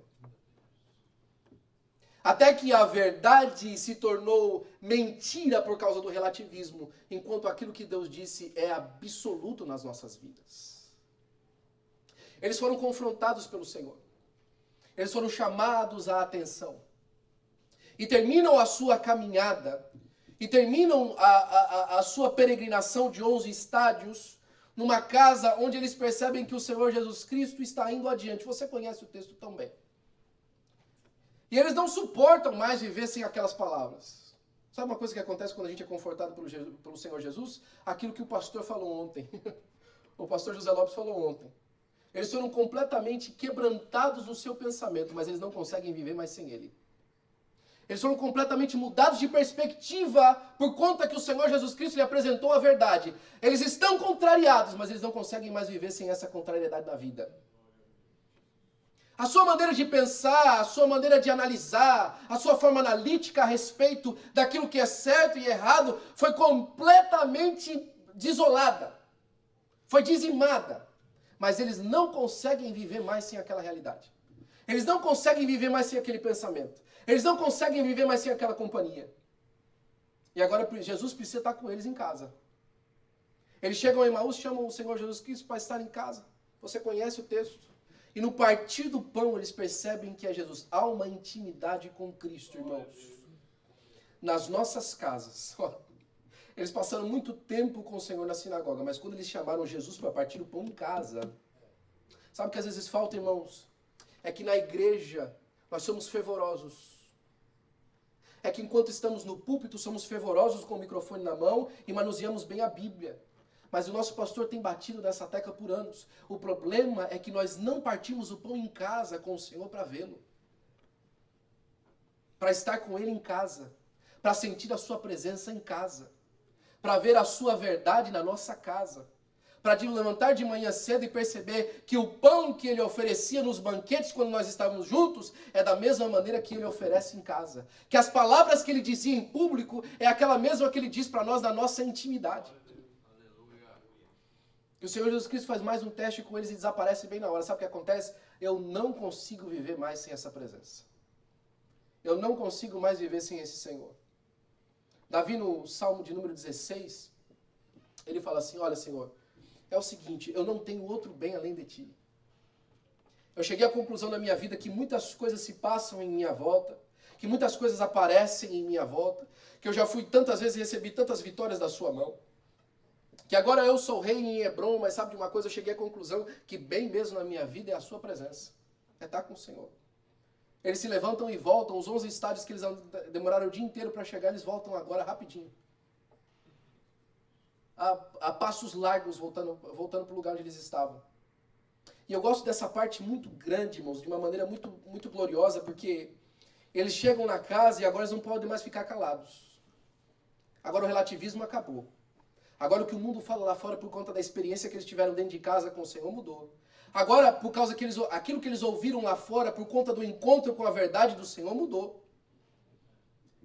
Até que a verdade se tornou mentira por causa do relativismo, enquanto aquilo que Deus disse é absoluto nas nossas vidas. Eles foram confrontados pelo Senhor. Eles foram chamados à atenção. E terminam a sua caminhada, e terminam a sua peregrinação de 11 estádios, numa casa onde eles percebem que o Senhor Jesus Cristo está indo adiante. Você conhece o texto tão bem. E eles não suportam mais viver sem aquelas palavras. Sabe uma coisa que acontece quando a gente é confortado pelo Senhor Jesus? Aquilo que o pastor falou ontem. O pastor José Lopes falou ontem. Eles foram completamente quebrantados no seu pensamento, mas eles não conseguem viver mais sem ele. Eles foram completamente mudados de perspectiva por conta que o Senhor Jesus Cristo lhe apresentou a verdade. Eles estão contrariados, mas eles não conseguem mais viver sem essa contrariedade da vida. A sua maneira de pensar, a sua maneira de analisar, a sua forma analítica a respeito daquilo que é certo e errado foi completamente desolada, foi dizimada, mas eles não conseguem viver mais sem aquela realidade. Eles não conseguem viver mais sem aquele pensamento. Eles não conseguem viver mais sem aquela companhia. E agora Jesus precisa estar com eles em casa. Eles chegam em Emaús, chamam o Senhor Jesus Cristo para estar em casa. Você conhece o texto. E no partir do pão eles percebem que é Jesus. Há uma intimidade com Cristo, irmãos. Nas nossas casas. Eles passaram muito tempo com o Senhor na sinagoga, mas quando eles chamaram Jesus para partir o pão em casa, sabe o que às vezes falta, irmãos? É que na igreja nós somos fervorosos. É que enquanto estamos no púlpito, somos fervorosos com o microfone na mão e manuseamos bem a Bíblia. Mas o nosso pastor tem batido nessa tecla por anos. O problema é que nós não partimos o pão em casa com o Senhor para vê-lo. Para estar com Ele em casa. Para sentir a sua presença em casa. Para ver a sua verdade na nossa casa. Para levantar de manhã cedo e perceber que o pão que Ele oferecia nos banquetes quando nós estávamos juntos é da mesma maneira que Ele oferece em casa. Que as palavras que Ele dizia em público é aquela mesma que Ele diz para nós na nossa intimidade. E o Senhor Jesus Cristo faz mais um teste com eles e desaparece bem na hora. Sabe o que acontece? Eu não consigo viver mais sem essa presença. Eu não consigo mais viver sem esse Senhor. Davi, no Salmo de número 16, ele fala assim, olha, Senhor, é o seguinte, eu não tenho outro bem além de Ti. Eu cheguei à conclusão na minha vida que muitas coisas se passam em minha volta, que muitas coisas aparecem em minha volta, que eu já fui tantas vezes e recebi tantas vitórias da Sua mão, que agora eu sou rei em Hebron, mas sabe de uma coisa, eu cheguei à conclusão que bem mesmo na minha vida é a Sua presença, é estar com o Senhor. Eles se levantam e voltam, os 11 estádios que eles demoraram o dia inteiro para chegar, eles voltam agora rapidinho. A passos largos, voltando para o lugar onde eles estavam. E eu gosto dessa parte muito grande, irmãos, de uma maneira muito, muito gloriosa, porque eles chegam na casa e agora eles não podem mais ficar calados. Agora o relativismo acabou. Agora o que o mundo fala lá fora por conta da experiência que eles tiveram dentro de casa com o Senhor mudou. Agora, por causa que aquilo que eles ouviram lá fora, por conta do encontro com a verdade do Senhor, mudou.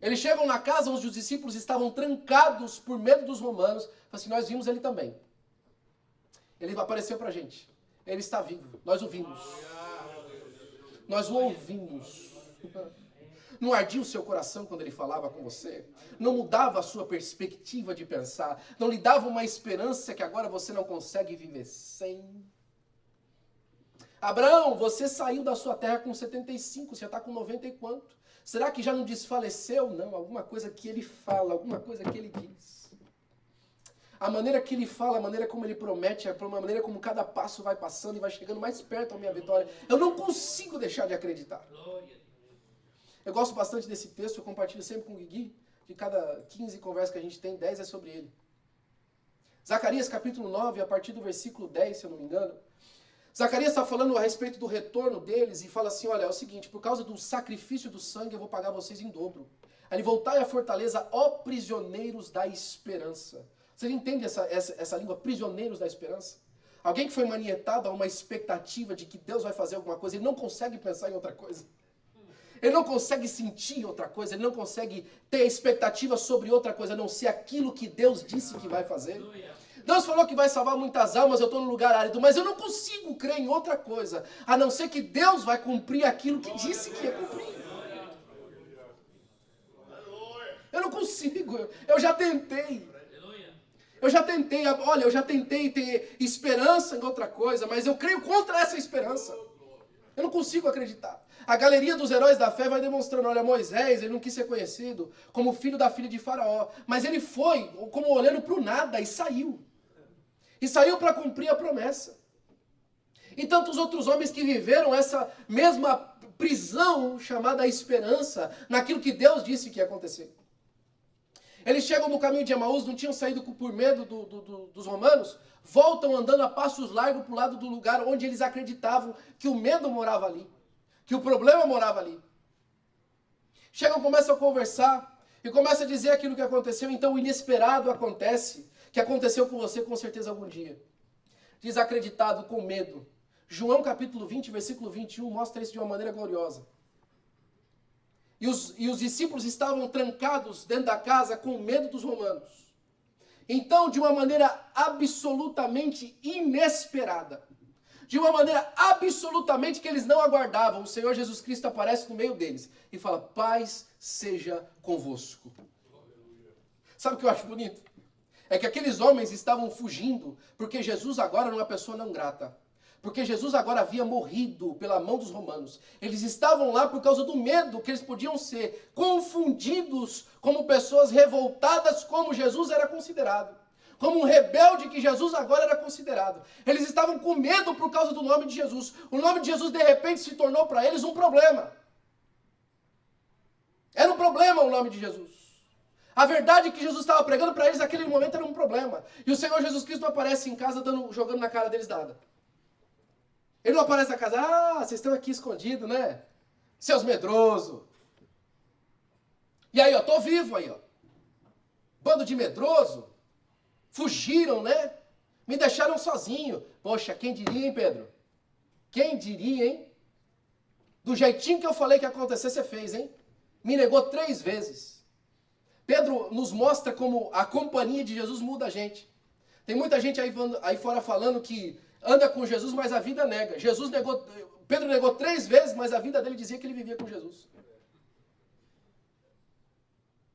Eles chegam na casa onde os discípulos estavam trancados por medo dos romanos. Falam assim, nós vimos ele também. Ele apareceu pra gente. Ele está vivo. Nós o vimos. Nós o ouvimos. Não ardia o seu coração quando ele falava com você? Não mudava a sua perspectiva de pensar? Não lhe dava uma esperança que agora você não consegue viver sem? Abraão, você saiu da sua terra com 75, você já está com 90 e quanto? Será que já não desfaleceu? Não, alguma coisa que ele fala, alguma coisa que ele diz. A maneira que ele fala, a maneira como ele promete, a maneira como cada passo vai passando e vai chegando mais perto da minha vitória. Eu não consigo deixar de acreditar. Eu gosto bastante desse texto, eu compartilho sempre com o Guigui. De cada 15 conversas que a gente tem, 10 é sobre ele. Zacarias capítulo 9, a partir do versículo 10, se eu não me engano. Zacarias está falando a respeito do retorno deles e fala assim, olha, é o seguinte, por causa do sacrifício do sangue eu vou pagar vocês em dobro. Aí voltai à fortaleza, ó prisioneiros da esperança. Você entende essa língua, prisioneiros da esperança? Alguém que foi manietado a uma expectativa de que Deus vai fazer alguma coisa, ele não consegue pensar em outra coisa. Ele não consegue sentir outra coisa, ele não consegue ter expectativa sobre outra coisa, a não ser aquilo que Deus disse que vai fazer. Deus falou que vai salvar muitas almas, eu estou no lugar árido, mas eu não consigo crer em outra coisa, a não ser que Deus vai cumprir aquilo que disse que ia cumprir. Eu não consigo, eu já tentei. Eu já tentei ter esperança em outra coisa, mas eu creio contra essa esperança. Eu não consigo acreditar. A galeria dos heróis da fé vai demonstrando, olha, Moisés, ele não quis ser conhecido como filho da filha de Faraó, mas ele foi como olhando para o nada e saiu. E saiu para cumprir a promessa. E tantos outros homens que viveram essa mesma prisão chamada esperança naquilo que Deus disse que ia acontecer. Eles chegam no caminho de Emaús, não tinham saído por medo dos romanos, voltam andando a passos largos para o lado do lugar onde eles acreditavam que o medo morava ali, que o problema morava ali. Chegam, começam a conversar e começam a dizer aquilo que aconteceu, então o inesperado acontece, que aconteceu com você com certeza algum dia. Desacreditado, com medo. João capítulo 20, versículo 21, mostra isso de uma maneira gloriosa. E os discípulos estavam trancados dentro da casa com medo dos romanos. Então, de uma maneira absolutamente inesperada, de uma maneira absolutamente que eles não aguardavam, o Senhor Jesus Cristo aparece no meio deles e fala: paz seja convosco. Sabe o que eu acho bonito? É que aqueles homens estavam fugindo porque Jesus agora era uma pessoa não grata. Porque Jesus agora havia morrido pela mão dos romanos. Eles estavam lá por causa do medo que eles podiam ser confundidos como pessoas revoltadas, como Jesus era considerado. Como um rebelde que Jesus agora era considerado. Eles estavam com medo por causa do nome de Jesus. O nome de Jesus de repente se tornou para eles um problema. Era um problema o nome de Jesus. A verdade que Jesus estava pregando para eles naquele momento era um problema. E o Senhor Jesus Cristo não aparece em casa jogando na cara deles nada. Ele não aparece na casa: ah, vocês estão aqui escondidos, né? Seus medrosos. E aí, ó, tô vivo aí, ó. Bando de medroso. Fugiram, né? Me deixaram sozinho. Poxa, quem diria, hein, Pedro? Quem diria, hein? Do jeitinho que eu falei que ia acontecer, você fez, hein? Me negou 3 vezes. Pedro nos mostra como a companhia de Jesus muda a gente. Tem muita gente aí fora falando que anda com Jesus, mas a vida nega. Pedro negou 3 vezes, mas a vida dele dizia que ele vivia com Jesus.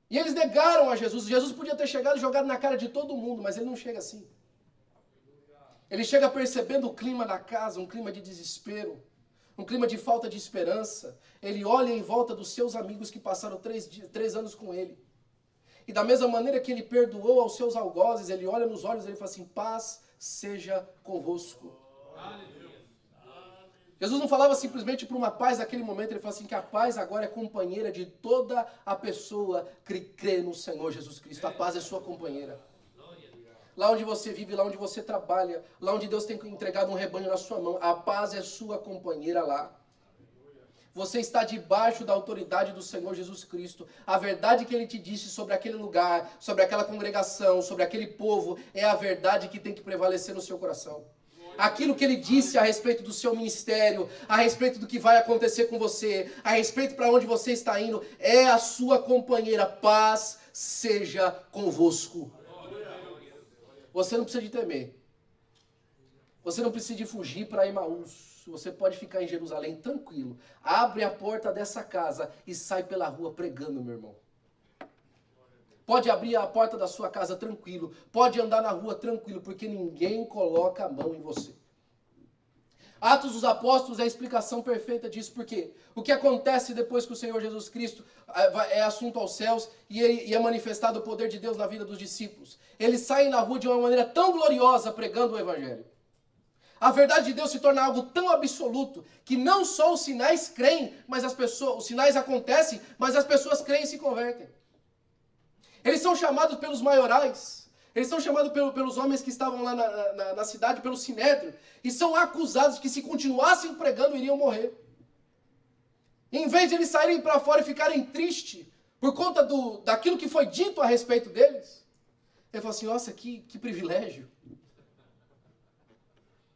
E eles negaram a Jesus. Jesus podia ter chegado e jogado na cara de todo mundo, mas ele não chega assim. Ele chega percebendo o clima da casa, um clima de desespero, um clima de falta de esperança. Ele olha em volta dos seus amigos que passaram 3 anos com ele. E da mesma maneira que ele perdoou aos seus algozes, ele olha nos olhos e ele fala assim: paz seja convosco. Jesus não falava simplesmente por uma paz naquele momento, ele fala assim que a paz agora é companheira de toda a pessoa que crê no Senhor Jesus Cristo. A paz é sua companheira. Lá onde você vive, lá onde você trabalha, lá onde Deus tem entregado um rebanho na sua mão, a paz é sua companheira lá. Você está debaixo da autoridade do Senhor Jesus Cristo. A verdade que Ele te disse sobre aquele lugar, sobre aquela congregação, sobre aquele povo, é a verdade que tem que prevalecer no seu coração. Aquilo que Ele disse a respeito do seu ministério, a respeito do que vai acontecer com você, a respeito para onde você está indo, é a sua companheira. Paz seja convosco. Você não precisa de temer. Você não precisa de fugir para Emaús. Você pode ficar em Jerusalém tranquilo. Abre a porta dessa casa e sai pela rua pregando, meu irmão. Pode abrir a porta da sua casa tranquilo. Pode andar na rua tranquilo, porque ninguém coloca a mão em você. Atos dos Apóstolos é a explicação perfeita disso, porque o que acontece depois que o Senhor Jesus Cristo é assunto aos céus e é manifestado o poder de Deus na vida dos discípulos? Eles saem na rua de uma maneira tão gloriosa pregando o Evangelho. A verdade de Deus se torna algo tão absoluto que não só os sinais creem, mas os sinais acontecem, mas as pessoas creem e se convertem. Eles são chamados pelos maiorais, eles são chamados pelos homens que estavam lá na cidade, pelo Sinédrio, e são acusados que se continuassem pregando iriam morrer. Em vez de eles saírem para fora e ficarem tristes por conta daquilo que foi dito a respeito deles, ele fala assim: nossa, que privilégio.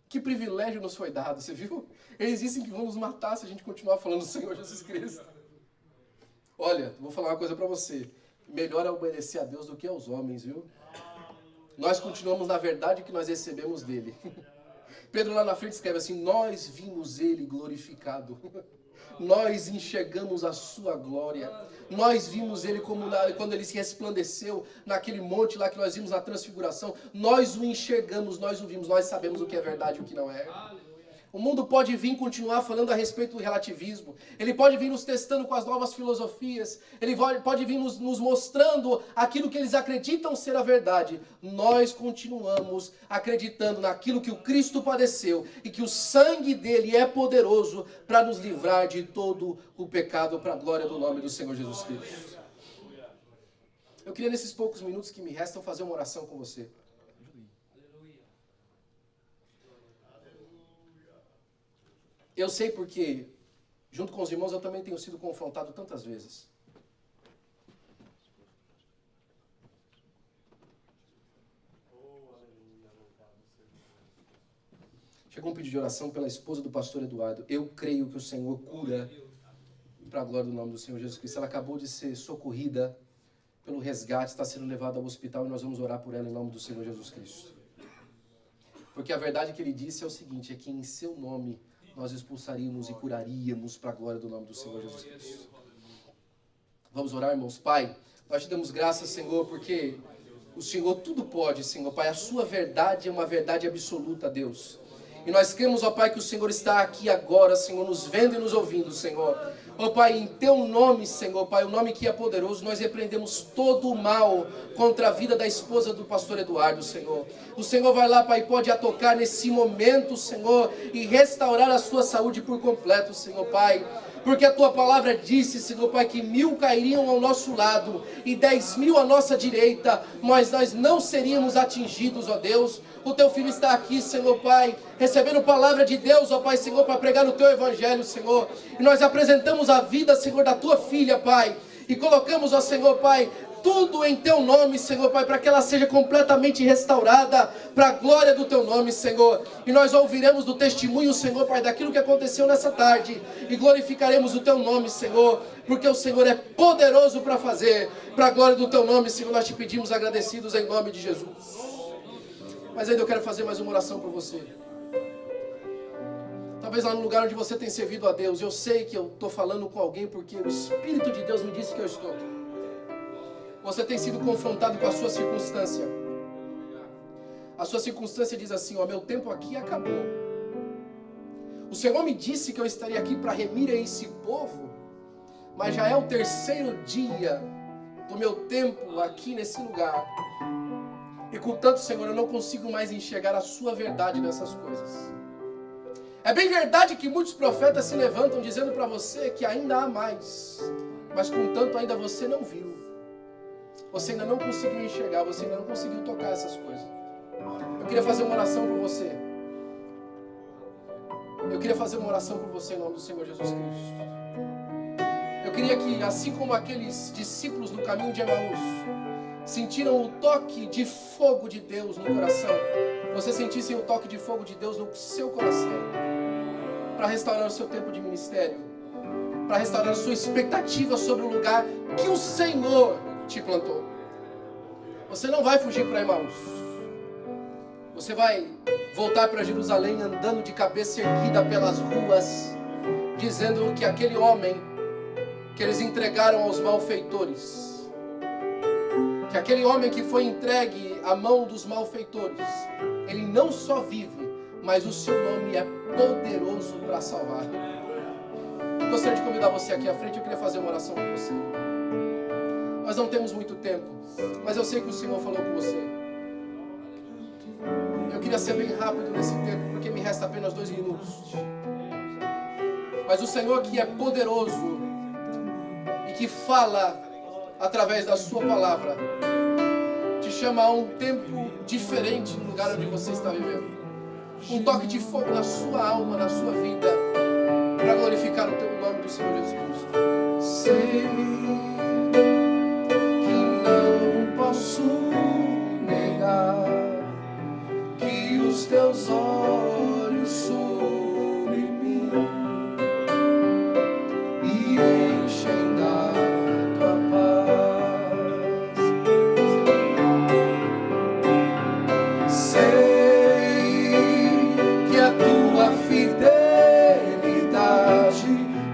Que privilégio nos foi dado, você viu? Eles dizem que vão nos matar se a gente continuar falando do Senhor Jesus Cristo. Olha, vou falar uma coisa para você. Melhor é obedecer a Deus do que aos homens, viu? Nós continuamos na verdade que nós recebemos dele. Pedro lá na frente escreve assim: nós vimos ele glorificado. Nós enxergamos a sua glória. Nós vimos ele quando ele se resplandeceu naquele monte lá que nós vimos na transfiguração. Nós o enxergamos, nós o vimos, nós sabemos o que é verdade e o que não é. O mundo pode vir continuar falando a respeito do relativismo. Ele pode vir nos testando com as novas filosofias. Ele pode vir nos mostrando aquilo que eles acreditam ser a verdade. Nós continuamos acreditando naquilo que o Cristo padeceu e que o sangue dele é poderoso para nos livrar de todo o pecado para a glória do nome do Senhor Jesus Cristo. Eu queria nesses poucos minutos que me restam fazer uma oração com você. Eu sei porque, junto com os irmãos, eu também tenho sido confrontado tantas vezes. Chegou um pedido de oração pela esposa do pastor Eduardo. Eu creio que o Senhor cura para a glória do nome do Senhor Jesus Cristo. Ela acabou de ser socorrida pelo resgate, está sendo levada ao hospital e nós vamos orar por ela em nome do Senhor Jesus Cristo. Porque a verdade que ele disse é o seguinte, é que em seu nome nós expulsaríamos e curaríamos para a glória do nome do Senhor Jesus Cristo. Vamos orar, irmãos. Pai, nós te damos graças, Senhor, porque o Senhor tudo pode, Senhor. Pai, a sua verdade é uma verdade absoluta, Deus. E nós cremos, ó Pai, que o Senhor está aqui agora, Senhor, nos vendo e nos ouvindo, Senhor. Ó Pai, em teu nome, Senhor, Pai, o nome que é poderoso, nós repreendemos todo o mal contra a vida da esposa do pastor Eduardo, Senhor. O Senhor vai lá, Pai, pode a tocar nesse momento, Senhor, e restaurar a sua saúde por completo, Senhor, Pai. Porque a tua palavra disse, Senhor Pai, que 1000 cairiam ao nosso lado e 10.000 à nossa direita, mas nós não seríamos atingidos, ó Deus. O teu filho está aqui, Senhor Pai, recebendo palavra de Deus, ó Pai, Senhor, para pregar no teu evangelho, Senhor. E nós apresentamos a vida, Senhor, da tua filha, Pai. E colocamos, ó Senhor, Pai, tudo em teu nome, Senhor, Pai, para que ela seja completamente restaurada para a glória do teu nome, Senhor. E nós ouviremos do testemunho, Senhor, Pai, daquilo que aconteceu nessa tarde e glorificaremos o teu nome, Senhor, porque o Senhor é poderoso para fazer, para a glória do teu nome, Senhor. Nós te pedimos agradecidos em nome de Jesus. Mas ainda eu quero fazer mais uma oração por você. Talvez lá no lugar onde você tem servido a Deus, eu sei que eu estou falando com alguém porque o Espírito de Deus me disse que eu estou. Você tem sido confrontado com a sua circunstância. A sua circunstância diz assim, ó, meu tempo aqui acabou. O Senhor me disse que eu estaria aqui para remir esse povo, mas já é o 3º dia do meu tempo aqui nesse lugar. E contanto, Senhor, eu não consigo mais enxergar a sua verdade nessas coisas. É bem verdade que muitos profetas se levantam dizendo para você que ainda há mais, mas contanto ainda você não viu. Você ainda não conseguiu enxergar, você ainda não conseguiu tocar essas coisas. Eu queria fazer uma oração por você. Eu queria fazer uma oração por você em nome do Senhor Jesus Cristo. Eu queria que, assim como aqueles discípulos no caminho de Emaús sentiram o toque de fogo de Deus no coração, você sentisse o toque de fogo de Deus no seu coração, para restaurar o seu tempo de ministério, para restaurar a sua expectativa sobre o lugar que o Senhor te plantou. Você não vai fugir para Emaús. Você vai voltar para Jerusalém andando de cabeça erguida pelas ruas, dizendo que aquele homem que eles entregaram aos malfeitores, que aquele homem que foi entregue à mão dos malfeitores, ele não só vive, mas o seu nome é poderoso para salvar. Eu gostaria de convidar você aqui à frente, eu queria fazer uma oração com você. Nós não temos muito tempo, mas eu sei que o Senhor falou com você. Eu queria ser bem rápido nesse tempo, porque me resta apenas 2 minutos. Mas o Senhor que é poderoso e que fala através da sua palavra, te chama a um tempo diferente no lugar onde você está vivendo. Um toque de fogo na sua alma, na sua vida, para glorificar o teu nome do Senhor Jesus Cristo. Sei posso negar que os teus olhos sobre mim me enchem da tua paz. Sei que a tua fidelidade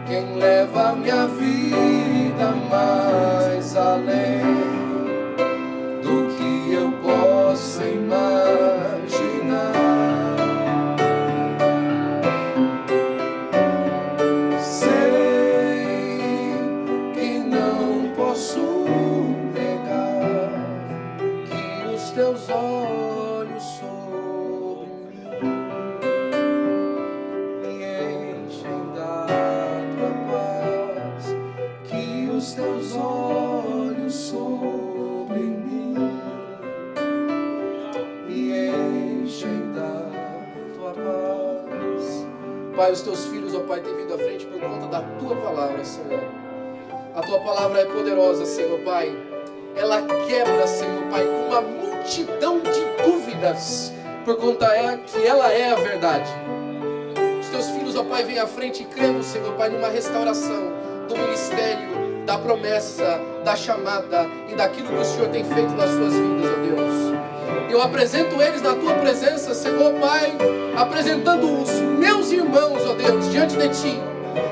quem leva a minha vida mais além imaginar. Sei que não posso negar que os teus olhos sobre mim me enchem da tua paz, que os teus olhos sobre mim Pai, os teus filhos, ó Pai, têm vindo à frente por conta da tua palavra, Senhor. A tua palavra é poderosa, Senhor, Pai. Ela quebra, Senhor, Pai, uma multidão de dúvidas, por conta que ela é a verdade. Os teus filhos, ó Pai, vêm à frente crendo, Senhor, Pai, numa restauração do ministério, da promessa, da chamada e daquilo que o Senhor tem feito nas suas vidas, ó Deus. Eu apresento eles na tua presença, Senhor Pai, apresentando os meus irmãos, ó Deus, diante de ti,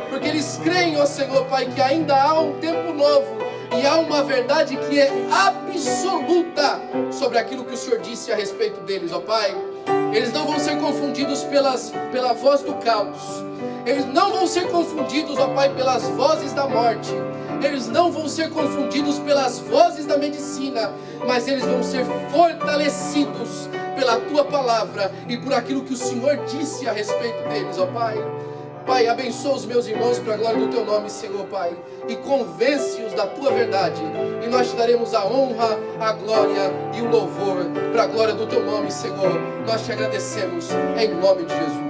porque eles creem, ó Senhor Pai, que ainda há um tempo novo e há uma verdade que é absoluta sobre aquilo que o Senhor disse a respeito deles, ó Pai. Eles não vão ser confundidos pela voz do caos. Eles não vão ser confundidos, ó Pai, pelas vozes da morte. Eles não vão ser confundidos pelas vozes da medicina, mas eles vão ser fortalecidos pela Tua palavra e por aquilo que o Senhor disse a respeito deles, ó Pai. Pai, abençoa os meus irmãos para a glória do Teu nome, Senhor, Pai, e convence-os da Tua verdade, e nós te daremos a honra, a glória e o louvor para a glória do Teu nome, Senhor. Nós te agradecemos em nome de Jesus.